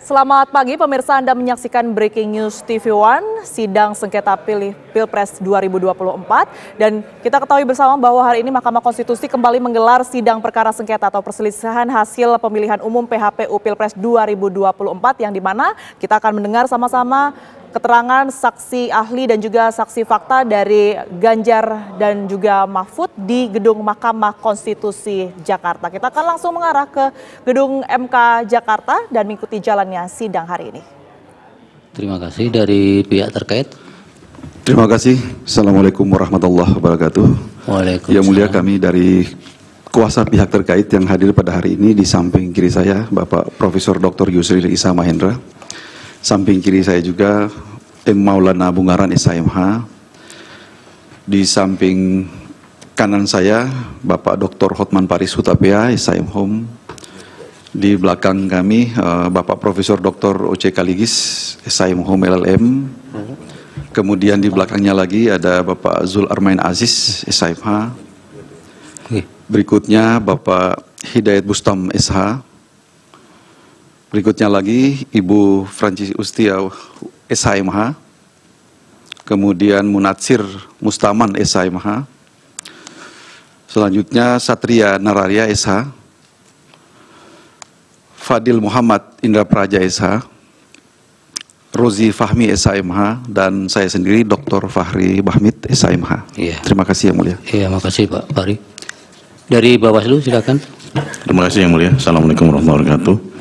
Selamat pagi pemirsa, Anda menyaksikan Breaking News TV One, sidang sengketa Pilpres 2024. Dan kita ketahui bersama bahwa hari ini Mahkamah Konstitusi kembali menggelar sidang perkara sengketa atau perselisihan hasil pemilihan umum PHPU Pilpres 2024, yang dimana kita akan mendengar sama-sama keterangan saksi ahli dan juga saksi fakta dari Ganjar dan juga Mahfud di gedung Mahkamah Konstitusi Jakarta. Kita akan langsung mengarah ke gedung MK Jakarta dan mengikuti jalannya sidang hari ini. Terima kasih dari pihak terkait. Terima kasih. Assalamualaikum warahmatullahi wabarakatuh. Waalaikumsalam. Yang mulia, kami dari kuasa pihak terkait yang hadir pada hari ini, di samping kiri saya Bapak Profesor Dr. Yusril Isa Mahendra. Samping kiri saya juga Maulana Bungaran SHMH. Di samping kanan saya Bapak Dr. Hotman Paris Hutapea SHM. Di belakang kami Bapak Profesor Dr. O.C. Kaligis SHM LLM. Kemudian di belakangnya lagi ada Bapak Zul Armain Aziz SHMH. Berikutnya Bapak Hidayat Bustam SH. Berikutnya lagi Ibu Francis Ustia SHMH, kemudian Munatsir Mustaman SHMH, selanjutnya Satria Nararia SH, Fadil Muhammad Indra Praja SH, Rozi Fahmi SHMH, dan saya sendiri Dr. Fahri Bahmid SHMH. Iya. Terima kasih yang mulia. Iya, makasih Pak Fahri. Dari Bawaslu silakan. Terima kasih yang mulia. Assalamualaikum warahmatullahi wabarakatuh.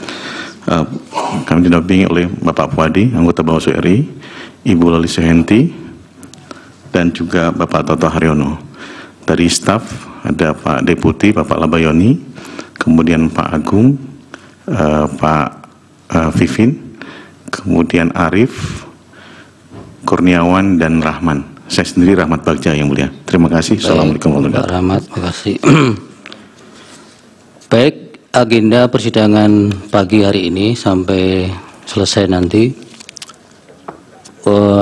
Kami didampingi oleh Bapak Puadi, anggota Bawaslu RI, Ibu Lali Sehenti, dan juga Bapak Toto Haryono. Dari staf ada Pak Deputi, Bapak Labayoni, kemudian Pak Agung, Pak Vivin, kemudian Arif, Kurniawan, dan Rahman. Saya sendiri Rahmat Bagja yang mulia. Terima kasih. Assalamualaikum warahmatullahi wabarakatuh. Pak Rahmat, terima kasih. Baik. Agenda persidangan pagi hari ini sampai selesai nanti,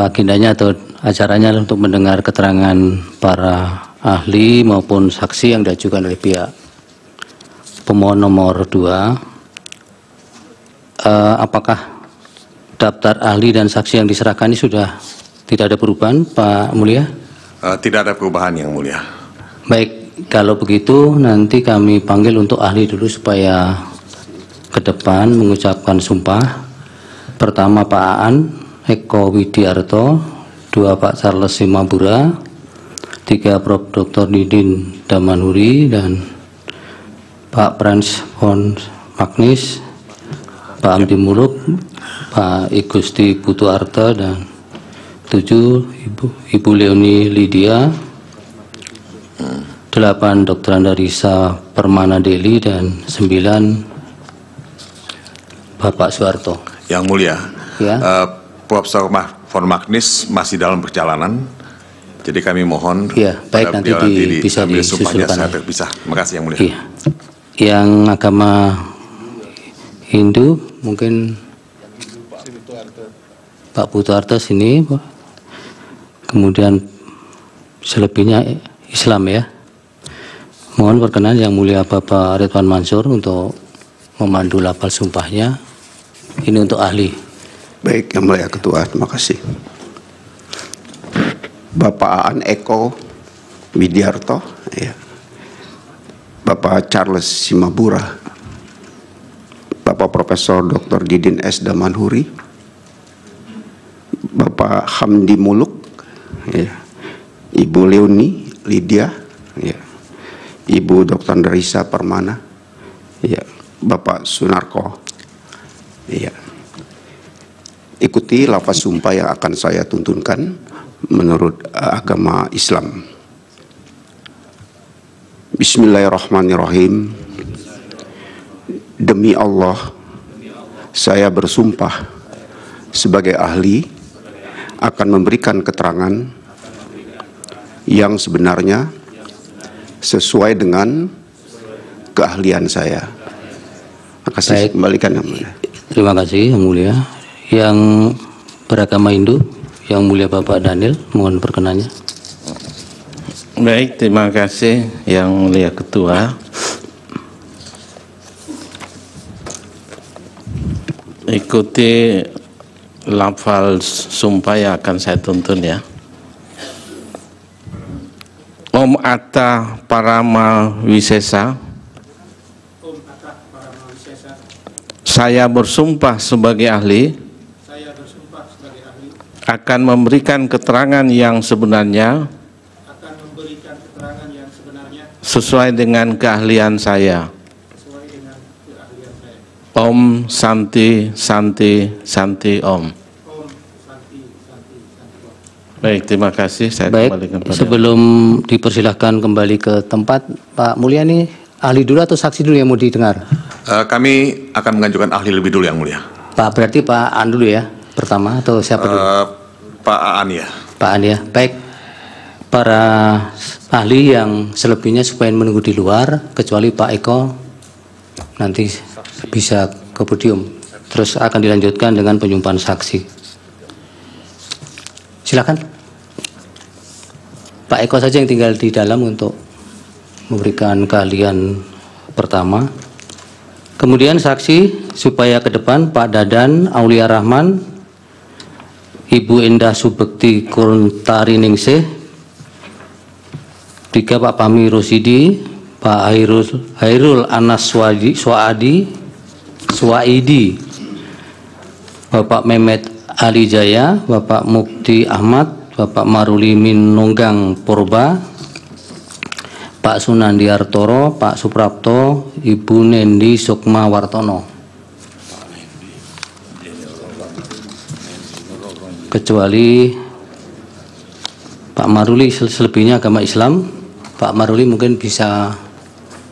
agendanya atau acaranya untuk mendengar keterangan para ahli maupun saksi yang diajukan oleh pihak pemohon nomor 2. Apakah daftar ahli dan saksi yang diserahkan ini sudah tidak ada perubahan, Pak Mulia? Tidak ada perubahan yang mulia. Baik. Kalau begitu nanti kami panggil untuk ahli dulu supaya ke depan mengucapkan sumpah. Pertama Pak Aan Eko Widiarto, 2 Pak Charles Simabura, 3 Prof. Dr. Didin Damanhuri, dan Pak Frans von Magnis, Pak Amdi Muluk, Pak Igusti Putu Arte, dan 7 Ibu Leoni Lydia, 8 Dr. Andarisa Permana Deli, dan 9 Bapak Soeharto. Yang mulia, Ya. Profesor von Magnis masih dalam perjalanan, jadi kami mohon Ya, baik, nanti bisa sumpahnya disusulkan. saya terpisah. Terima kasih yang mulia. Iya. Yang agama Hindu mungkin Pak Putu Arte sini, Pak. Kemudian selebihnya Islam ya. Mohon perkenan yang mulia Bapak Ridwan Mansur untuk memandu lafal sumpahnya. Ini untuk ahli. Baik, yang mulia Ketua, terima kasih. Bapak Aan Eko Widiarto, ya. Bapak Charles Simabura, Bapak Profesor Dr. Didin S. Damanhuri, Bapak Hamdi Muluk, ya. Ibu Leoni Lydia, ya. Ibu Dr. Andarisa Permana, ya. Bapak Sunarko, ya. Ikuti lafaz sumpah yang akan saya tuntunkan menurut agama Islam. Bismillahirrahmanirrahim. Demi Allah, saya bersumpah sebagai ahli akan memberikan keterangan yang sebenarnya sesuai dengan keahlian saya. Terima kasih. Kembalikan yang mulia. Terima kasih yang mulia. Yang beragama Hindu, yang mulia Bapak Daniel, mohon perkenannya. Baik, terima kasih yang mulia Ketua. Ikuti lafal sumpah yang akan saya tuntun ya. Om Atta Parama Wisesa. Saya bersumpah sebagai ahli. Akan memberikan keterangan yang sebenarnya. Sesuai dengan keahlian saya. Om Santi Santi Santi Om. Baik, terima kasih. Saya kembalikan pada. Sebelum dipersilahkan kembali ke tempat, Pak Mulyani, ahli dulu atau saksi dulu yang mau didengar? Kami akan mengajukan ahli lebih dulu yang mulia. Pak, berarti Pak Aan dulu ya, pertama atau siapa dulu? Pak Aan ya. Pak Aan ya, baik. Para ahli yang selebihnya supaya menunggu di luar, kecuali Pak Eko nanti bisa ke podium. Terus akan dilanjutkan dengan penyumpahan saksi. Silakan. Pak Eko saja yang tinggal di dalam untuk memberikan keahlian pertama. Kemudian saksi supaya ke depan Pak Dadan Aulia Rahman, Ibu Endah Subekti Kurntariningsih, 3 Pak Pami Rosidi, Pak Hairul Anas Swaidi, Bapak Mehmet Ali Jaya, Bapak Mukti Ahmad, Bapak Maruli Minonggang Purba, Pak Sunandiartoro, Pak Suprapto, Ibu Nendi Sukma Wartono. Kecuali Pak Maruli selebihnya agama Islam. Pak Maruli mungkin bisa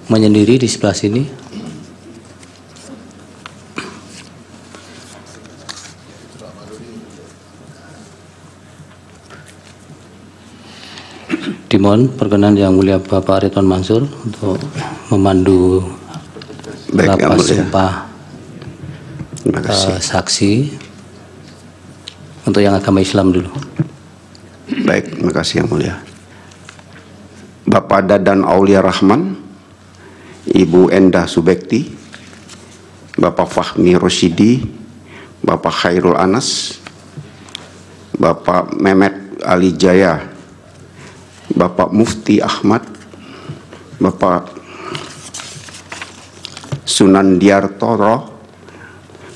menyendiri di sebelah sini. Dimohon perkenan yang mulia Bapak Ridwan Mansur untuk memandu lapas sumpah saksi untuk yang agama Islam dulu. Baik, terima kasih yang mulia. Bapak Dadan Aulia Rahman, Ibu Endah Subekti, Bapak Fahmi Rosidi, Bapak Khairul Anas, Bapak Mehmet Ali Jaya, Bapak Mufti Ahmad, Bapak Sunandiartoro,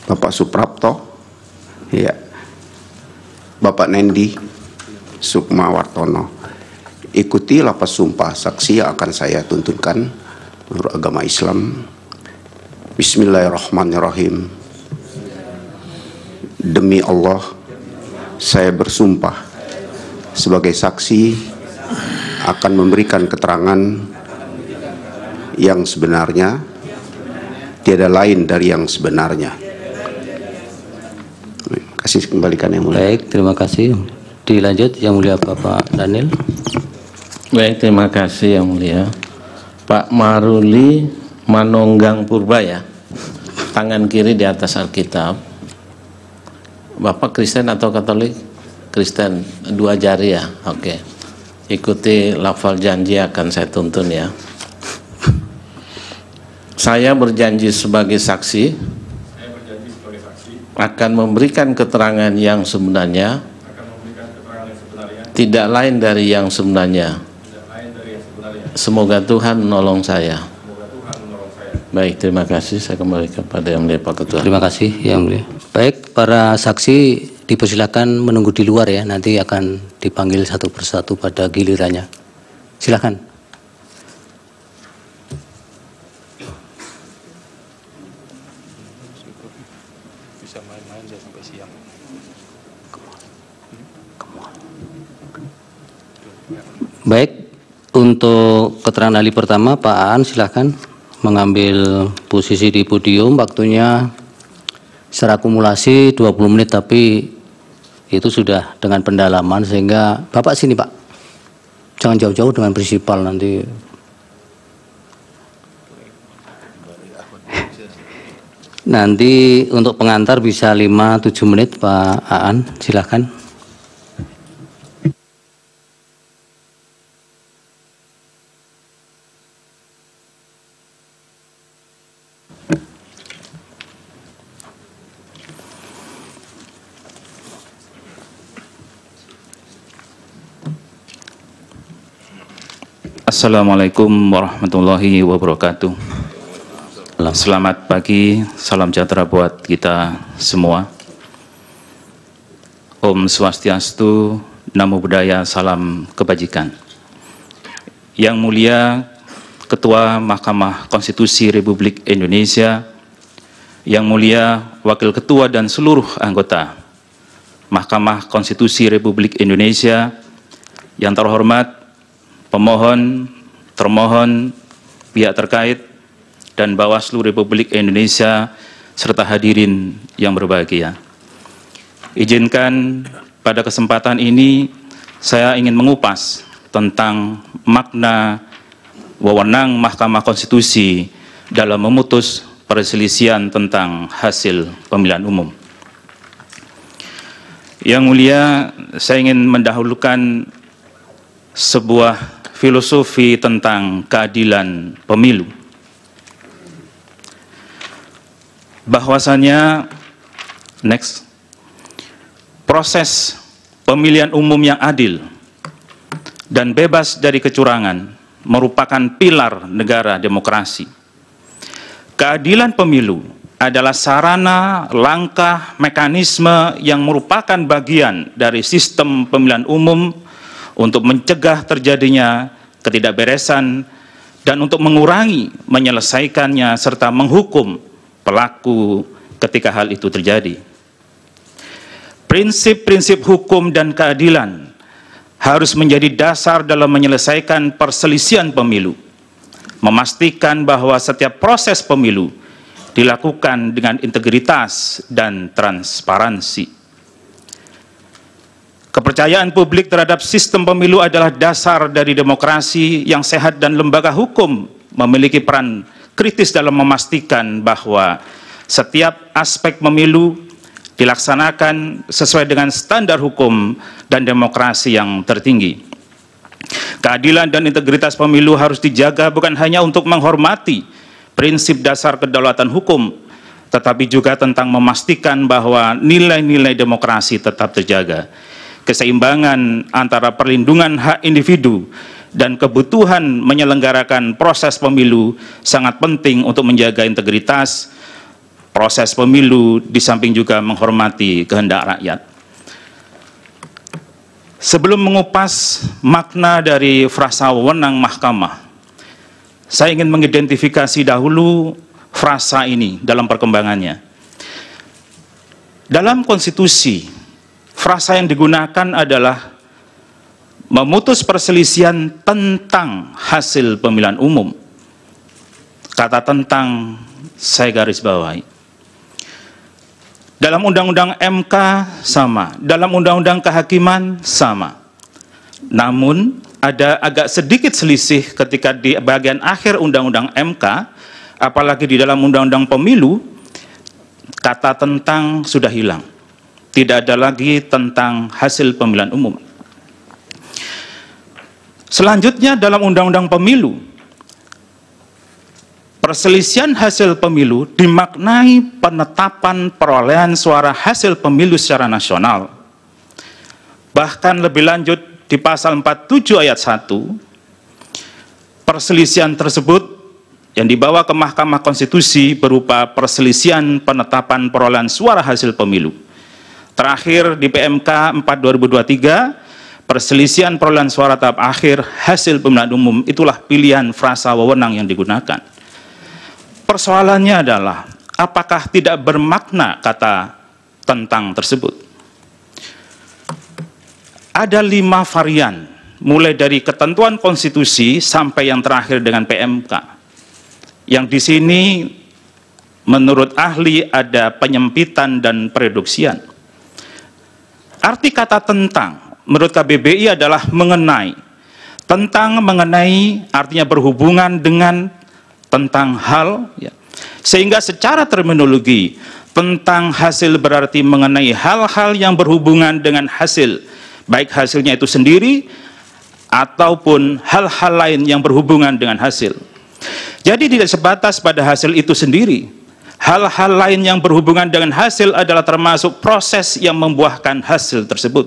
Bapak Suprapto, ya, Bapak Nendi Sukma Wartono. Ikuti lapas sumpah saksi yang akan saya tuntunkan menurut agama Islam. Bismillahirrahmanirrahim. Demi Allah, saya bersumpah sebagai saksi akan memberikan keterangan yang sebenarnya, tiada lain dari yang sebenarnya. Kasih kembalikan yang mulia. Baik, terima kasih. Dilanjut yang mulia Bapak Daniel. Baik, terima kasih yang mulia. Pak Maruli Manonggang Purba ya. Tangan kiri di atas Alkitab. Bapak Kristen atau Katolik? Kristen, 2 jari ya. Oke. Ikuti lafal janji akan saya tuntun ya. Saya berjanji sebagai saksi akan memberikan keterangan yang sebenarnya, tidak lain dari yang sebenarnya. Semoga Tuhan menolong saya. Baik, terima kasih. Saya kembali kepada yang mulia Pak Ketua. Terima kasih yang mulia. Baik, para saksi dipersilakan menunggu di luar ya, nanti akan dipanggil satu persatu pada gilirannya. Silakan. Baik, untuk keterangan ahli pertama Pak Aan silakan mengambil posisi di podium. Waktunya secara akumulasi 20 menit, tapi itu sudah dengan pendalaman sehingga Bapak sini Pak, jangan jauh-jauh dengan prinsipal nanti. Nanti untuk pengantar bisa 5-7 menit Pak Aan, silakan. Assalamualaikum warahmatullahi wabarakatuh. Selamat pagi, salam sejahtera buat kita semua. Om Swastiastu, Namo Buddhaya, salam kebajikan. Yang mulia Ketua Mahkamah Konstitusi Republik Indonesia, yang mulia Wakil Ketua dan seluruh anggota Mahkamah Konstitusi Republik Indonesia, yang terhormat pemohon, termohon, pihak terkait, dan Bawaslu Republik Indonesia, serta hadirin yang berbahagia. Izinkan pada kesempatan ini saya ingin mengupas tentang makna wewenang Mahkamah Konstitusi dalam memutus perselisihan tentang hasil pemilihan umum. Yang mulia, saya ingin mendahulukan sebuah filosofi tentang keadilan pemilu. Bahwasanya proses pemilihan umum yang adil dan bebas dari kecurangan merupakan pilar negara demokrasi. Keadilan pemilu adalah sarana, langkah, mekanisme yang merupakan bagian dari sistem pemilihan umum untuk mencegah terjadinya ketidakberesan dan untuk mengurangi, menyelesaikannya, serta menghukum pelaku ketika hal itu terjadi. Prinsip-prinsip hukum dan keadilan harus menjadi dasar dalam menyelesaikan perselisihan pemilu, memastikan bahwa setiap proses pemilu dilakukan dengan integritas dan transparansi. Kepercayaan publik terhadap sistem pemilu adalah dasar dari demokrasi yang sehat, dan lembaga hukum memiliki peran kritis dalam memastikan bahwa setiap aspek pemilu dilaksanakan sesuai dengan standar hukum dan demokrasi yang tertinggi. Keadilan dan integritas pemilu harus dijaga bukan hanya untuk menghormati prinsip dasar kedaulatan hukum, tetapi juga tentang memastikan bahwa nilai-nilai demokrasi tetap terjaga. Keseimbangan antara perlindungan hak individu dan kebutuhan menyelenggarakan proses pemilu sangat penting untuk menjaga integritas proses pemilu, di samping juga menghormati kehendak rakyat. Sebelum mengupas makna dari frasa wewenang mahkamah, saya ingin mengidentifikasi dahulu frasa ini dalam perkembangannya. Dalam konstitusi, frasa yang digunakan adalah memutus perselisihan tentang hasil pemilihan umum. Kata tentang saya garis bawahi. Dalam Undang-Undang MK sama, dalam Undang-Undang Kehakiman sama. Namun ada agak sedikit selisih ketika di bagian akhir Undang-Undang MK, apalagi di dalam Undang-Undang Pemilu, kata tentang sudah hilang. Tidak ada lagi tentang hasil pemilihan umum. Selanjutnya dalam Undang-Undang Pemilu, perselisihan hasil pemilu dimaknai penetapan perolehan suara hasil pemilu secara nasional. Bahkan lebih lanjut di pasal 47 ayat 1, perselisihan tersebut yang dibawa ke Mahkamah Konstitusi berupa perselisihan penetapan perolehan suara hasil pemilu. Terakhir di PMK 4 2023, perselisihan perolehan suara tahap akhir hasil pemilihan umum, itulah pilihan frasa wewenang yang digunakan. Persoalannya adalah, apakah tidak bermakna kata tentang tersebut? Ada 5 varian, mulai dari ketentuan konstitusi sampai yang terakhir dengan PMK. Yang di sini menurut ahli ada penyempitan dan pereduksian. Arti kata tentang menurut KBBI adalah mengenai. Tentang mengenai artinya berhubungan dengan, tentang hal, ya. Sehingga secara terminologi tentang hasil berarti mengenai hal-hal yang berhubungan dengan hasil, baik hasilnya itu sendiri ataupun hal-hal lain yang berhubungan dengan hasil. Jadi tidak sebatas pada hasil itu sendiri. Hal-hal lain yang berhubungan dengan hasil adalah termasuk proses yang membuahkan hasil tersebut.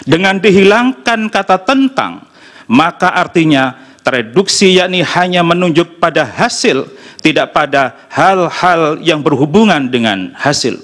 Dengan dihilangkan kata tentang, maka artinya tereduksi yakni hanya menunjuk pada hasil, tidak pada hal-hal yang berhubungan dengan hasil.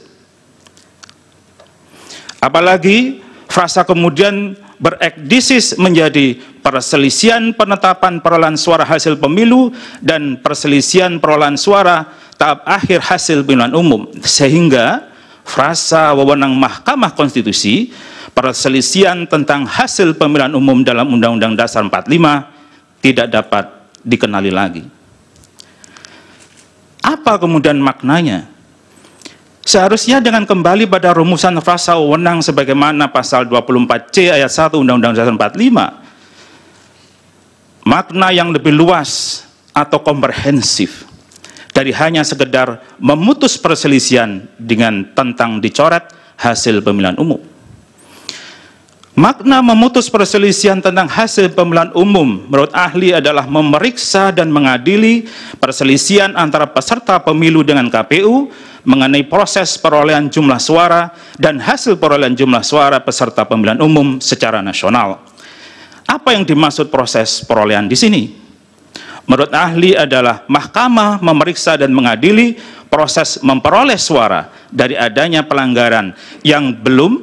Apalagi frasa kemudian berekdisis menjadi perselisihan penetapan perolehan suara hasil pemilu dan perselisihan perolehan suara tahap akhir hasil pemilihan umum, sehingga frasa wewenang Mahkamah Konstitusi perselisihan tentang hasil pemilihan umum dalam Undang-Undang Dasar 45 tidak dapat dikenali lagi. Apa kemudian maknanya? Seharusnya dengan kembali pada rumusan frasa wewenang sebagaimana pasal 24C ayat 1 Undang-Undang Dasar 45, makna yang lebih luas atau komprehensif dari hanya sekedar memutus perselisihan dengan tentang dicoret hasil pemilihan umum. Makna memutus perselisihan tentang hasil pemilihan umum menurut ahli adalah memeriksa dan mengadili perselisihan antara peserta pemilu dengan KPU mengenai proses perolehan jumlah suara dan hasil perolehan jumlah suara peserta pemilihan umum secara nasional. Apa yang dimaksud proses perolehan di sini? Menurut ahli adalah mahkamah memeriksa dan mengadili proses memperoleh suara dari adanya pelanggaran yang belum,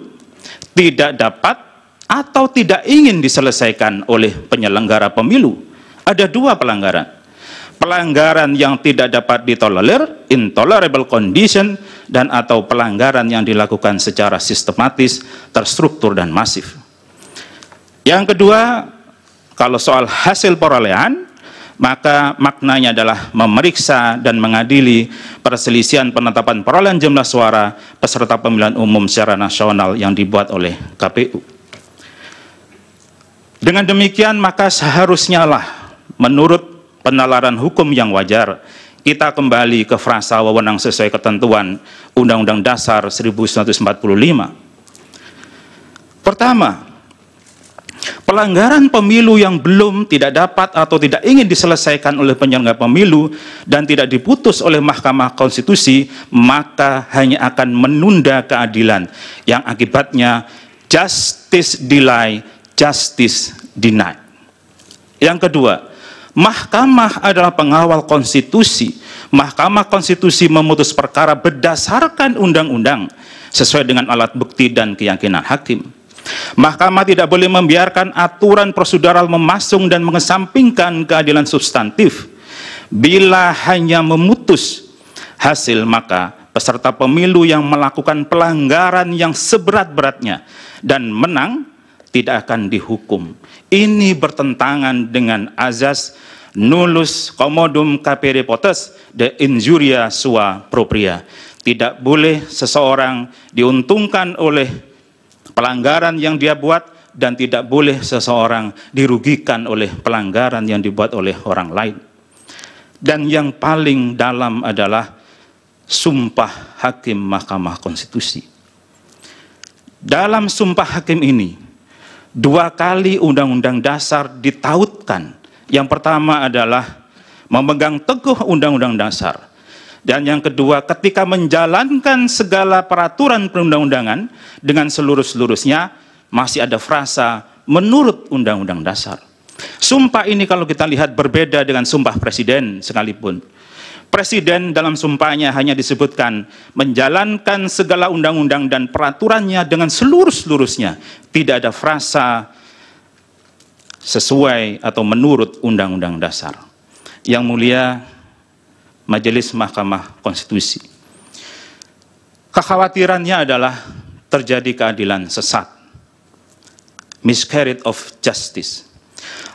tidak dapat, atau tidak ingin diselesaikan oleh penyelenggara pemilu. Ada dua pelanggaran. Pelanggaran yang tidak dapat ditolerir, intolerable condition, dan atau pelanggaran yang dilakukan secara sistematis, terstruktur, dan masif. Yang kedua, kalau soal hasil perolehan, maka maknanya adalah memeriksa dan mengadili perselisihan penetapan perolehan jumlah suara peserta pemilihan umum secara nasional yang dibuat oleh KPU. Dengan demikian, maka seharusnya lah menurut penalaran hukum yang wajar, kita kembali ke frasa wewenang sesuai ketentuan Undang-Undang Dasar 1945. Pertama, pelanggaran pemilu yang belum, tidak dapat, atau tidak ingin diselesaikan oleh penyelenggara pemilu dan tidak diputus oleh Mahkamah Konstitusi, maka hanya akan menunda keadilan yang akibatnya justice delay, justice denied. Yang kedua, Mahkamah adalah pengawal konstitusi. Mahkamah Konstitusi memutus perkara berdasarkan undang-undang sesuai dengan alat bukti dan keyakinan hakim. Mahkamah tidak boleh membiarkan aturan prosedural memasung dan mengesampingkan keadilan substantif. Bila hanya memutus hasil, maka peserta pemilu yang melakukan pelanggaran yang seberat-beratnya dan menang tidak akan dihukum. Ini bertentangan dengan azas nullus commodum capere potes de injuria sua propria. Tidak boleh seseorang diuntungkan oleh pelanggaran yang dia buat dan tidak boleh seseorang dirugikan oleh pelanggaran yang dibuat oleh orang lain. Dan yang paling dalam adalah sumpah hakim Mahkamah Konstitusi. Dalam sumpah hakim ini, dua kali Undang-Undang Dasar ditautkan. Yang pertama adalah memegang teguh Undang-Undang Dasar. Dan yang kedua, ketika menjalankan segala peraturan perundang-undangan dengan seluruh-seluruhnya, masih ada frasa menurut Undang-Undang Dasar. Sumpah ini kalau kita lihat berbeda dengan sumpah presiden sekalipun. Presiden dalam sumpahnya hanya disebutkan menjalankan segala undang-undang dan peraturannya dengan seluruh-seluruhnya. Tidak ada frasa sesuai atau menurut Undang-Undang Dasar. Yang mulia Majelis Mahkamah Konstitusi, kekhawatirannya adalah terjadi keadilan sesat, miscarriage of justice.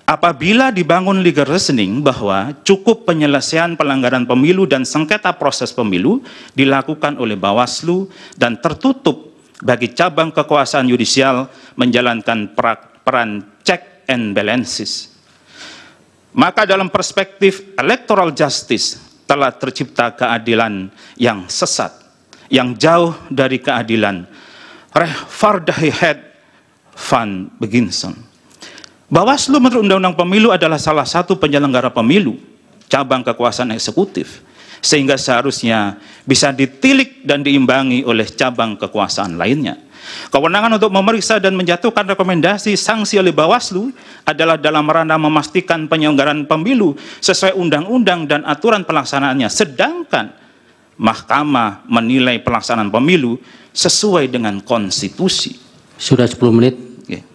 Apabila dibangun legal reasoning bahwa cukup penyelesaian pelanggaran pemilu dan sengketa proses pemilu dilakukan oleh Bawaslu dan tertutup bagi cabang kekuasaan yudisial menjalankan peran check and balances, maka dalam perspektif electoral justice telah tercipta keadilan yang sesat, yang jauh dari keadilan rechtvaardigheid van beginsel. Bawaslu menurut Undang-Undang Pemilu adalah salah satu penyelenggara pemilu, cabang kekuasaan eksekutif. sehingga seharusnya bisa ditilik dan diimbangi oleh cabang kekuasaan lainnya. Kewenangan untuk memeriksa dan menjatuhkan rekomendasi sanksi oleh Bawaslu adalah dalam ranah memastikan penyelenggaraan pemilu sesuai undang-undang dan aturan pelaksanaannya, sedangkan Mahkamah menilai pelaksanaan pemilu sesuai dengan konstitusi. Sudah 10 menit,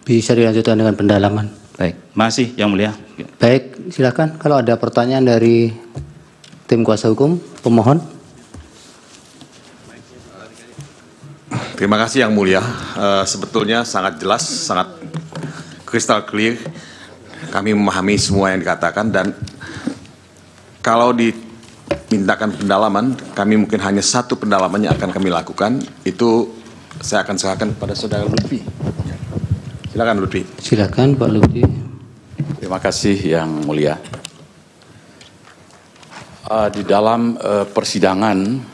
bisa dilanjutkan dengan pendalaman. Baik. Masih, Yang Mulia. Baik, silakan kalau ada pertanyaan dari tim kuasa hukum, pemohon. Terima kasih Yang Mulia. Sebetulnya sangat jelas, sangat crystal clear. Kami memahami semua yang dikatakan, dan kalau dimintakan pendalaman, kami mungkin hanya satu pendalaman yang akan kami lakukan. Itu saya akan serahkan kepada Saudara Lutfi. Silakan Lutfi. Silakan Pak Lutfi. Terima kasih Yang Mulia. Di dalam persidangan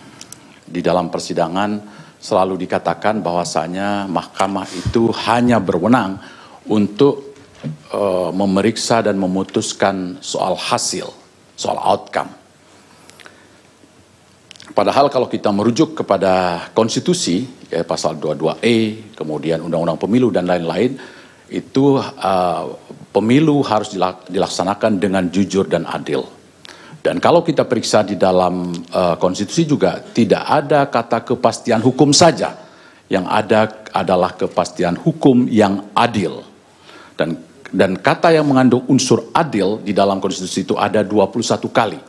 selalu dikatakan bahwasanya mahkamah itu hanya berwenang untuk memeriksa dan memutuskan soal hasil, soal outcome. Padahal kalau kita merujuk kepada konstitusi, ya pasal 22E, kemudian undang-undang pemilu dan lain-lain, itu pemilu harus dilaksanakan dengan jujur dan adil. Dan kalau kita periksa di dalam konstitusi juga tidak ada kata kepastian hukum saja. Yang ada adalah kepastian hukum yang adil. Dan kata yang mengandung unsur adil di dalam konstitusi itu ada 21 kali.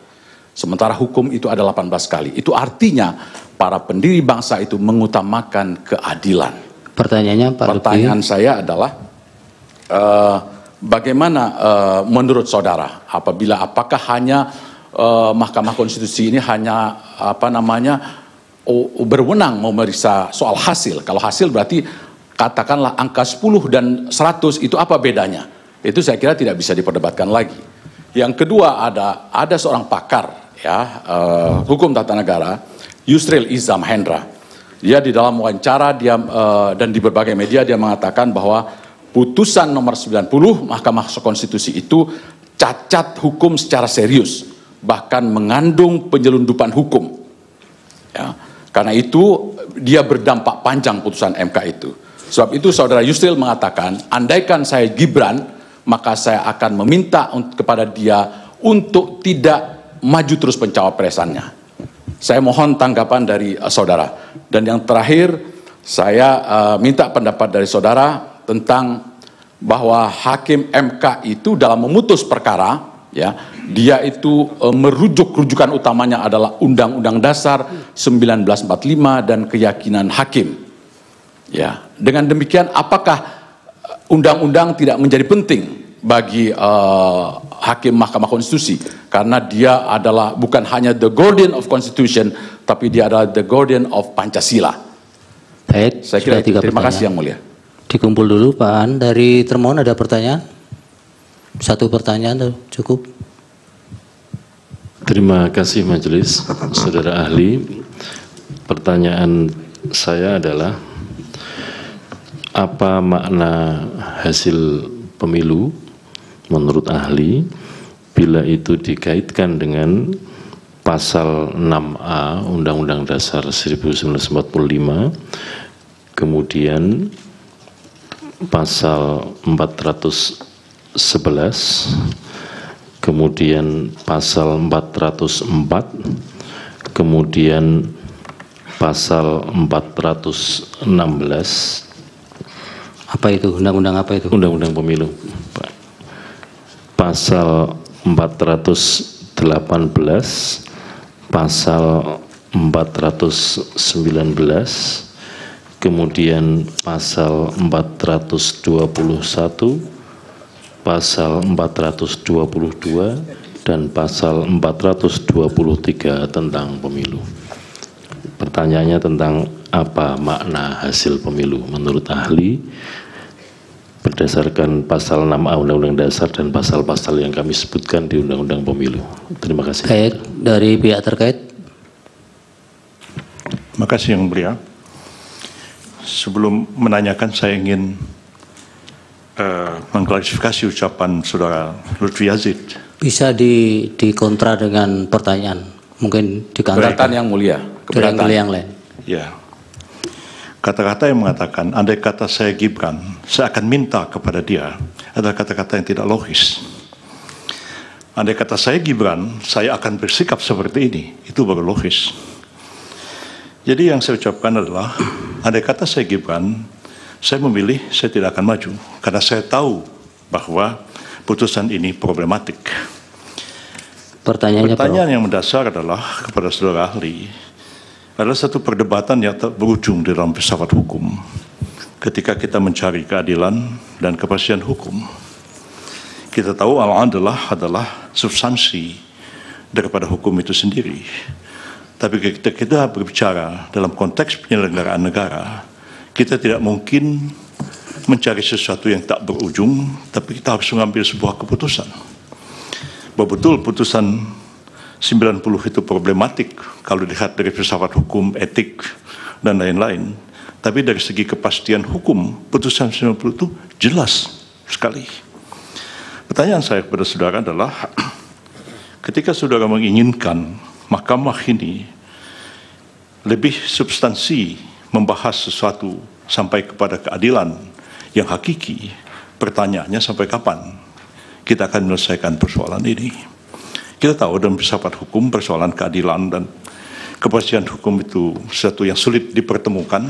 Sementara hukum itu ada 18 kali. Itu artinya para pendiri bangsa itu mengutamakan keadilan. Pertanyaannya Pak Lutfi. Pertanyaan saya adalah bagaimana menurut saudara apakah hanya Mahkamah Konstitusi ini hanya berwenang memeriksa soal hasil. Kalau hasil berarti katakanlah angka 10 dan 100 itu apa bedanya? Itu saya kira tidak bisa diperdebatkan lagi. Yang kedua ada seorang pakar hukum tata negara, Yusril Iza Mahendra. Dia di dalam wawancara dan di berbagai media dia mengatakan bahwa putusan nomor 90 Mahkamah Konstitusi itu cacat hukum secara serius, bahkan mengandung penyelundupan hukum. Ya, karena itu dia berdampak panjang putusan MK itu. Sebab itu Saudara Yusril mengatakan, andaikan saya Gibran, maka saya akan meminta kepada dia untuk tidak maju terus pencawapresannya. Saya mohon tanggapan dari saudara. Dan yang terakhir, saya minta pendapat dari saudara tentang bahwa hakim MK itu dalam memutus perkara, dia itu rujukan utamanya adalah Undang-Undang Dasar 1945 dan keyakinan hakim. Ya, dengan demikian apakah undang-undang tidak menjadi penting bagi hakim Mahkamah Konstitusi, karena dia adalah bukan hanya the guardian of Constitution, tapi dia adalah the guardian of Pancasila. Baik, saya kira itu. Terima kasih Yang Mulia. Dikumpul dulu Pak An. Dari termohon ada pertanyaan? Satu pertanyaan cukup. Terima kasih Majelis, Saudara Ahli. Pertanyaan saya adalah, apa makna hasil pemilu menurut ahli bila itu dikaitkan dengan pasal 6A Undang-Undang Dasar 1945, kemudian pasal 411, kemudian pasal 404, kemudian pasal 416. Apa itu? Undang-undang apa itu? Undang-undang pemilu, Pak. Pasal 418, pasal 419, kemudian pasal 421, pasal 422, dan pasal 423 tentang pemilu. Pertanyaannya tentang apa makna hasil pemilu menurut ahli berdasarkan pasal 6A Undang-Undang Dasar dan pasal-pasal yang kami sebutkan di Undang-Undang Pemilu. Terima kasih. Baik, dari pihak terkait. Terima kasih Yang Mulia. Sebelum menanyakan, saya ingin mengklarifikasi ucapan Saudara Lutfi Yazid. Bisa dikontra dengan pertanyaan. Mungkin dikantarkan. Keberatan yang mulia. Keberatan yang lain. Ya. Kata-kata yang mengatakan, andai kata saya Gibran, saya akan minta kepada dia, adalah kata-kata yang tidak logis. Andai kata saya Gibran, saya akan bersikap seperti ini, itu baru logis. Jadi yang saya ucapkan adalah, andai kata saya Gibran, saya memilih, saya tidak akan maju, karena saya tahu bahwa putusan ini problematik. Pertanyaan yang mendasar adalah kepada saudara ahli, adalah satu perdebatan yang tak berujung di dalam filsafat hukum. Ketika kita mencari keadilan dan kepastian hukum, kita tahu al-adalah adalah substansi daripada hukum itu sendiri. Tapi ketika kita berbicara dalam konteks penyelenggaraan negara, kita tidak mungkin mencari sesuatu yang tak berujung, tapi kita harus mengambil sebuah keputusan. Bahwa betul putusan 90 itu problematik kalau dilihat dari filsafat hukum, etik, dan lain-lain. Tapi dari segi kepastian hukum, putusan 90 itu jelas sekali. Pertanyaan saya kepada saudara adalah, ketika saudara menginginkan mahkamah ini lebih substansi membahas sesuatu sampai kepada keadilan yang hakiki, pertanyaannya sampai kapan kita akan menyelesaikan persoalan ini? Kita tahu dalam filsafat hukum persoalan keadilan dan kepastian hukum itu sesuatu yang sulit dipertemukan,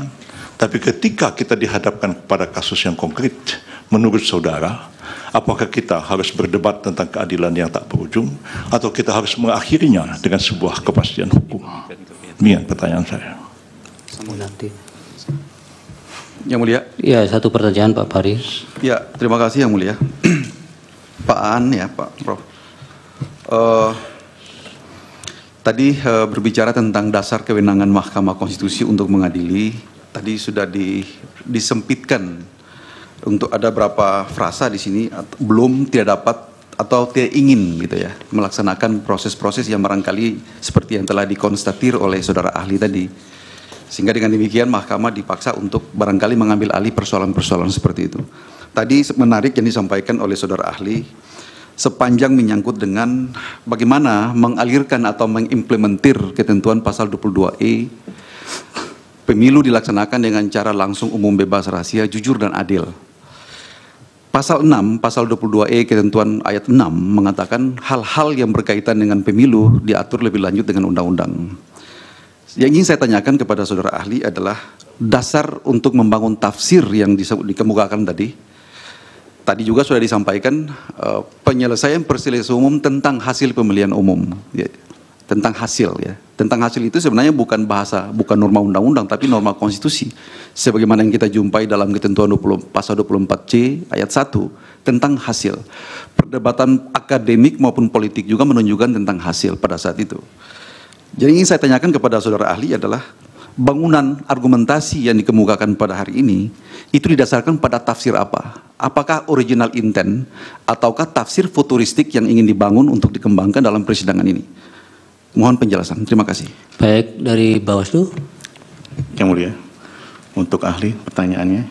tapi ketika kita dihadapkan kepada kasus yang konkret, menurut saudara, apakah kita harus berdebat tentang keadilan yang tak berujung, atau kita harus mengakhirinya dengan sebuah kepastian hukum? Demikian pertanyaan saya. Yang mulia. Ya, satu pertanyaan Pak Faris. Ya, terima kasih yang mulia. Pak Aan ya, Pak Prof. Tadi berbicara tentang dasar kewenangan Mahkamah Konstitusi untuk mengadili. Tadi sudah disempitkan untuk ada berapa frasa di sini belum, tidak dapat atau tidak ingin gitu ya melaksanakan proses-proses yang barangkali seperti yang telah dikonstatir oleh saudara ahli tadi. Sehingga dengan demikian Mahkamah dipaksa untuk barangkali mengambil alih persoalan-persoalan seperti itu. Tadi menarik yang disampaikan oleh saudara ahli, sepanjang menyangkut dengan bagaimana mengalirkan atau mengimplementir ketentuan pasal 22E, pemilu dilaksanakan dengan cara langsung, umum, bebas, rahasia, jujur, dan adil. Pasal 6, pasal 22E ketentuan ayat 6 mengatakan hal-hal yang berkaitan dengan pemilu diatur lebih lanjut dengan undang-undang. Yang ingin saya tanyakan kepada saudara ahli adalah dasar untuk membangun tafsir yang dikemukakan tadi. Tadi juga sudah disampaikan penyelesaian perselisihan umum tentang hasil pemilihan umum, ya, tentang hasil ya. Tentang hasil itu sebenarnya bukan bahasa, bukan norma undang-undang, tapi norma konstitusi. Sebagaimana yang kita jumpai dalam ketentuan pasal 24C ayat 1 tentang hasil. Perdebatan akademik maupun politik juga menunjukkan tentang hasil pada saat itu. Jadi ingin saya tanyakan kepada saudara ahli adalah bangunan argumentasi yang dikemukakan pada hari ini itu didasarkan pada tafsir apa? Apakah original intent ataukah tafsir futuristik yang ingin dibangun untuk dikembangkan dalam persidangan ini? Mohon penjelasan. Terima kasih. Baik, dari Bawaslu. Yang mulia, untuk ahli pertanyaannya,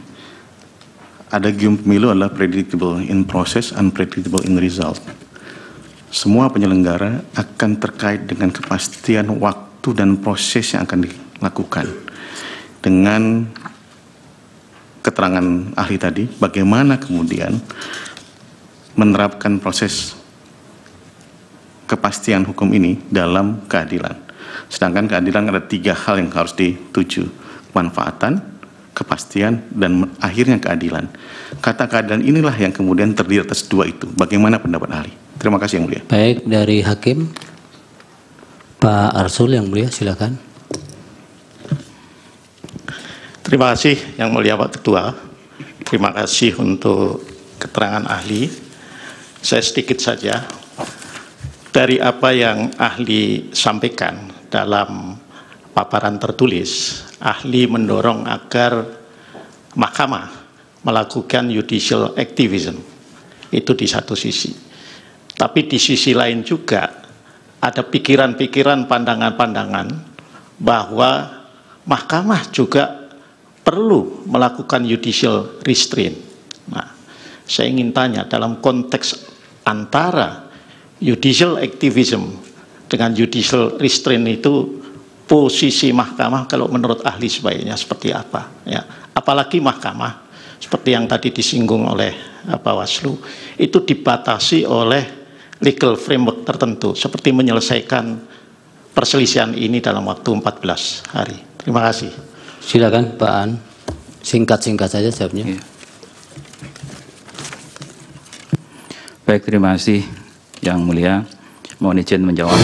ada gium pemilu adalah predictable in process, unpredictable in result. Semua penyelenggara akan terkait dengan kepastian waktu dan proses yang akan dilakukan. Dengan keterangan ahli tadi, bagaimana kemudian menerapkan proses kepastian hukum ini dalam keadilan. Sedangkan keadilan ada 3 hal yang harus dituju: kemanfaatan, kepastian, dan akhirnya keadilan. Kata keadilan inilah yang kemudian terdiri atas 2 itu. Bagaimana pendapat ahli? Terima kasih yang mulia. Baik, dari Hakim, Pak Arsul yang mulia, silakan. Terima kasih yang mulia Pak Ketua. Terima kasih untuk keterangan ahli. Saya sedikit saja. Dari apa yang ahli sampaikan dalam paparan tertulis, ahli mendorong agar mahkamah melakukan judicial activism. Itu di satu sisi. Tapi di sisi lain juga ada pikiran-pikiran, pandangan-pandangan bahwa mahkamah juga perlu melakukan judicial restraint. Nah, saya ingin tanya dalam konteks antara judicial activism dengan judicial restraint itu posisi mahkamah kalau menurut ahli sebaiknya seperti apa ya, apalagi mahkamah seperti yang tadi disinggung oleh Bawaslu itu dibatasi oleh legal framework tertentu seperti menyelesaikan perselisihan ini dalam waktu 14 hari. Terima kasih. Silakan Pak An, singkat-singkat saja jawabnya. Baik, terima kasih Yang Mulia. Mohon izin menjawab.